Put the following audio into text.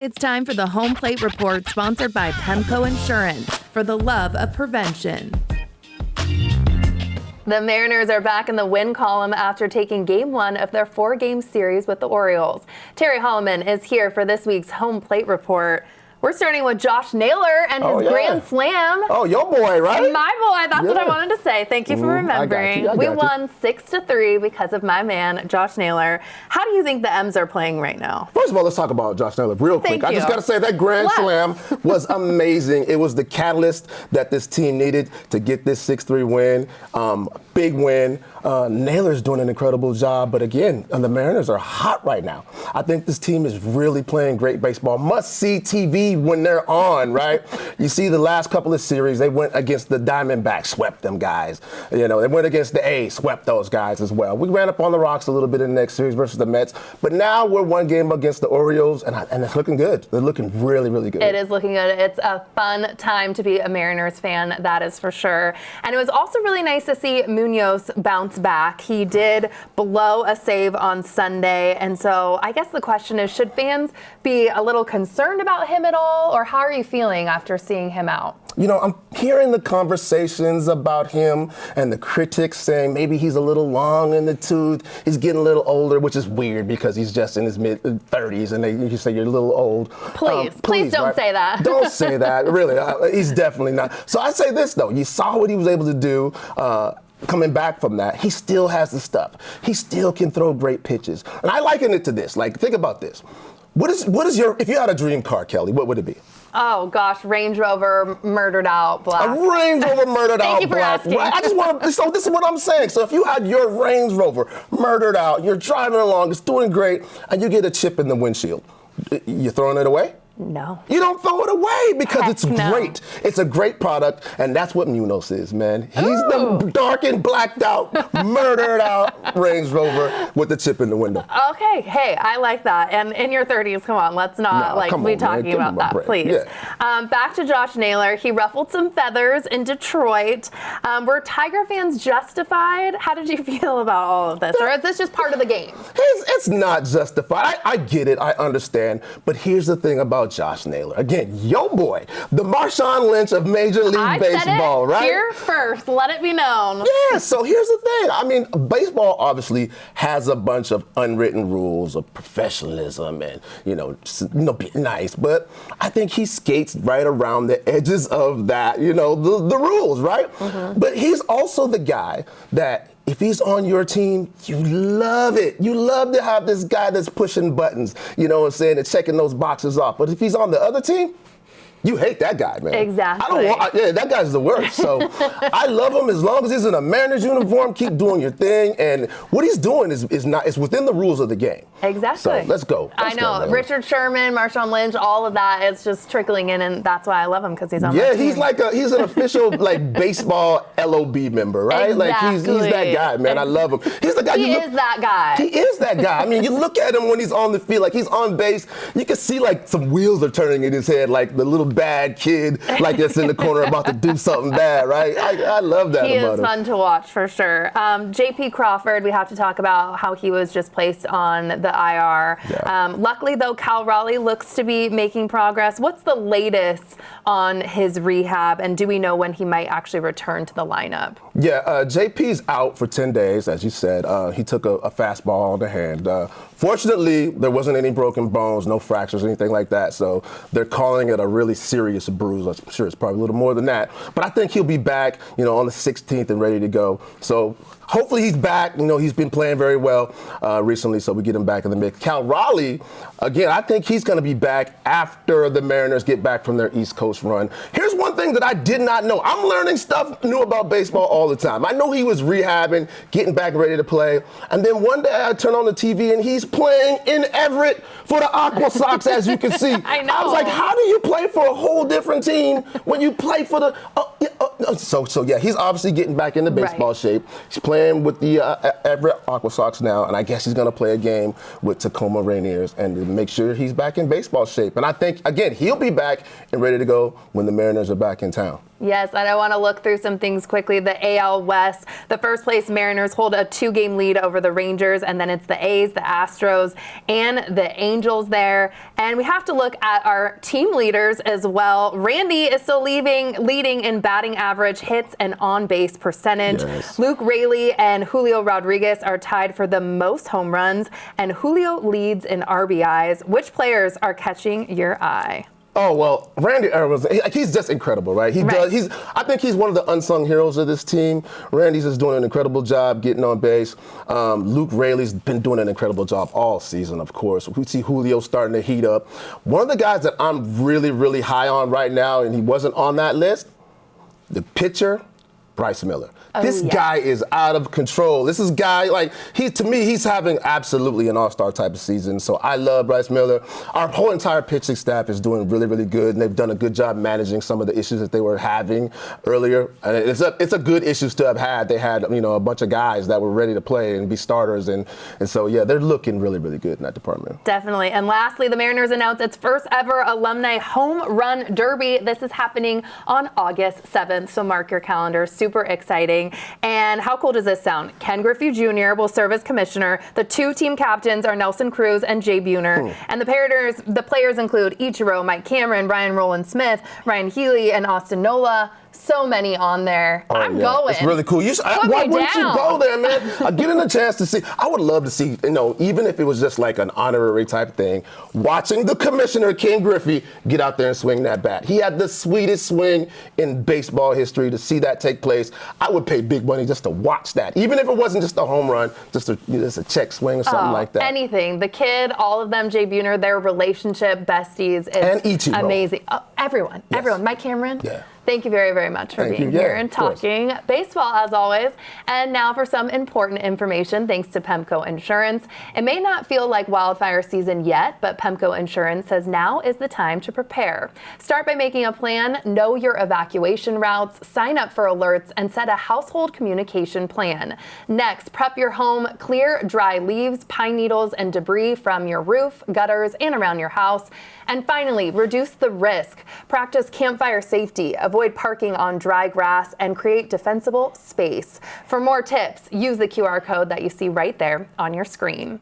It's time for the Home Plate Report, sponsored by Pemco Insurance, for the love of prevention. The Mariners are back in the win column after taking Game 1 of their 4-game series with the Orioles. Terry Holloman is here for this week's Home Plate Report. We're starting with Josh Naylor and his grand slam. Oh, your boy, right? My boy, that's what I wanted to say. Thank you for remembering. We won 6-3 because of my man, Josh Naylor. How do you think the M's are playing right now? First of all, let's talk about Josh Naylor real quick. I just got to say that grand slam was amazing. It was the catalyst that this team needed to get this 6-3 win. Big win. Naylor's doing an incredible job, but again, the Mariners are hot right now. I think this team is really playing great baseball. Must-see TV when they're on, right? You see the last couple of series, they went against the Diamondbacks, swept them guys. You know, they went against the A's, swept those guys as well. We ran up on the rocks a little bit in the next series versus the Mets, but now we're one game against the Orioles, and it's looking good. They're looking really, really good. It is looking good. It's a fun time to be a Mariners fan, that is for sure. And it was also really nice to see Munoz bounce back. He did blow a save on Sunday, and so I guess the question is, should fans be a little concerned about him at all, or how are you feeling after seeing him out? You know, I'm hearing the conversations about him and the critics saying maybe he's a little long in the tooth. He's getting a little older, which is weird because he's just in his mid-30s, and you say you're a little old. Please don't say that. Don't say that. Really, he's definitely not. So I say this, though. You saw what he was able to do. Coming back from that, he still has the stuff. He still can throw great pitches. And I liken it to this. Like, think about this. What is your, if you had a dream car, Kelly, what would it be? Oh, gosh, Range Rover murdered out black. A Range Rover murdered out black. Thank you for asking. I just want to, so this is what I'm saying. So if you had your Range Rover murdered out, you're driving along, it's doing great, and you get a chip in the windshield, you throwing it away? No. You don't throw it away because it's no. great. It's a great product, and that's what Munoz is, man. He's the dark and blacked out, murdered out Range Rover with the chip in the window. Okay, hey, I like that. And in your 30s, come on, let's not be talking about that, please. Yeah. Back to Josh Naylor. He ruffled some feathers in Detroit. Were Tiger fans justified? How did you feel about all of this? Or is this just part of the game? It's not justified. I get it. I understand. But here's the thing about Josh Naylor. Again, yo boy, the Marshawn Lynch of Major League Baseball, right? Here first, let it be known. Yeah, so here's the thing. I mean, baseball obviously has a bunch of unwritten rules of professionalism and, be nice. But I think he skates right around the edges of that, the rules, right? Mm-hmm. But he's also the guy that if he's on your team, you love it. You love to have this guy that's pushing buttons, and checking those boxes off. But if he's on the other team, you hate that guy, man. Exactly. That guy's the worst. So I love him as long as he's in a Mariners uniform. Keep doing your thing, and what he's doing is within the rules of the game. Exactly. So let's go. I know. Richard Sherman, Marshawn Lynch, all of that. It's just trickling in, and that's why I love him, because he's on my team. He's an official baseball LOB member, right? Exactly. He's that guy, man. I love him. He's the guy. He is that guy. He is that guy. I mean, you look at him when he's on the field, like he's on base. You can see some wheels are turning in his head, like the little bad kid that's in the corner about to do something bad, right? I love that about him. He is fun to watch for sure. J.P. Crawford, we have to talk about how he was just placed on the IR. Yeah. Luckily, though, Cal Raleigh looks to be making progress. What's the latest on his rehab, and do we know when he might actually return to the lineup? Yeah, JP's out for 10 days, as you said. He took a fastball on the hand. Fortunately, there wasn't any broken bones, no fractures, anything like that. So they're calling it a really serious bruise. I'm sure it's probably a little more than that. But I think he'll be back, on the 16th and ready to go. So hopefully he's back. He's been playing very well recently, so we get him back in the mix. Cal Raleigh, again, I think he's going to be back after the Mariners get back from their East Coast run. Here's one thing that I did not know. I'm learning stuff new about baseball all the time. I know he was rehabbing, getting back ready to play. And then one day I turn on the TV and he's playing in Everett for the Aqua Sox, as you can see. I know. I was like, how do you play for a whole different team when you play for the... So he's obviously getting back into baseball shape. He's playing with the Everett Aqua Sox now, and I guess he's going to play a game with Tacoma Rainiers and to make sure he's back in baseball shape. And I think, again, he'll be back and ready to go when the Mariners are back in town. Yes, and I want to look through some things quickly. The AL West, the first place Mariners hold a 2-game lead over the Rangers, and then it's the A's, the Astros, and the Angels there. And we have to look at our team leaders as well. Randy is still leading in batting average, hits, and on-base percentage. Yes. Luke Raley and Julio Rodriguez are tied for the most home runs, and Julio leads in RBIs. Which players are catching your eye? Oh, well, Randy Orioles, he's just incredible, right? I think he's one of the unsung heroes of this team. Randy's just doing an incredible job getting on base. Luke Raley's been doing an incredible job all season, of course. We see Julio starting to heat up. One of the guys that I'm really, really high on right now, and he wasn't on that list, the pitcher, Bryce Miller. This guy is out of control. This is to me, he's having absolutely an all-star type of season. So I love Bryce Miller. Our whole entire pitching staff is doing really, really good, and they've done a good job managing some of the issues that they were having earlier. And it's a good issues to have had. They had, a bunch of guys that were ready to play and be starters, and so yeah, they're looking really, really good in that department. Definitely. And lastly, the Mariners announced its first ever alumni home run derby. This is happening on August 7th, so mark your calendar. Super exciting. And how cool does this sound? Ken Griffey Jr. will serve as commissioner. The 2 team captains are Nelson Cruz and Jay Buhner. And the players include Ichiro, Mike Cameron, Brian Rowland-Smith, Ryan Healy, and Austin Nola. So many on there. I'm going. It's really cool. Why wouldn't you go there, man? Getting a chance to see. I would love to see, even if it was just like an honorary type thing, watching the commissioner, Ken Griffey, get out there and swing that bat. He had the sweetest swing in baseball history. To see that take place, I would pay big money just to watch that. Even if it wasn't just a home run, just a check swing or something like that. Anything. The kid, all of them, Jay Buhner, their relationship, besties, and Ichiro. Amazing. Oh, everyone. Mike Cameron. Yeah. Thank you very, very much for being here and talking baseball as always. And now for some important information, thanks to PEMCO Insurance. It may not feel like wildfire season yet, but PEMCO Insurance says now is the time to prepare. Start by making a plan, know your evacuation routes, sign up for alerts, and set a household communication plan. Next, prep your home, clear dry leaves, pine needles, and debris from your roof, gutters, and around your house. And finally, reduce the risk. Practice campfire safety, avoid parking on dry grass, and create defensible space. For more tips, use the QR code that you see right there on your screen.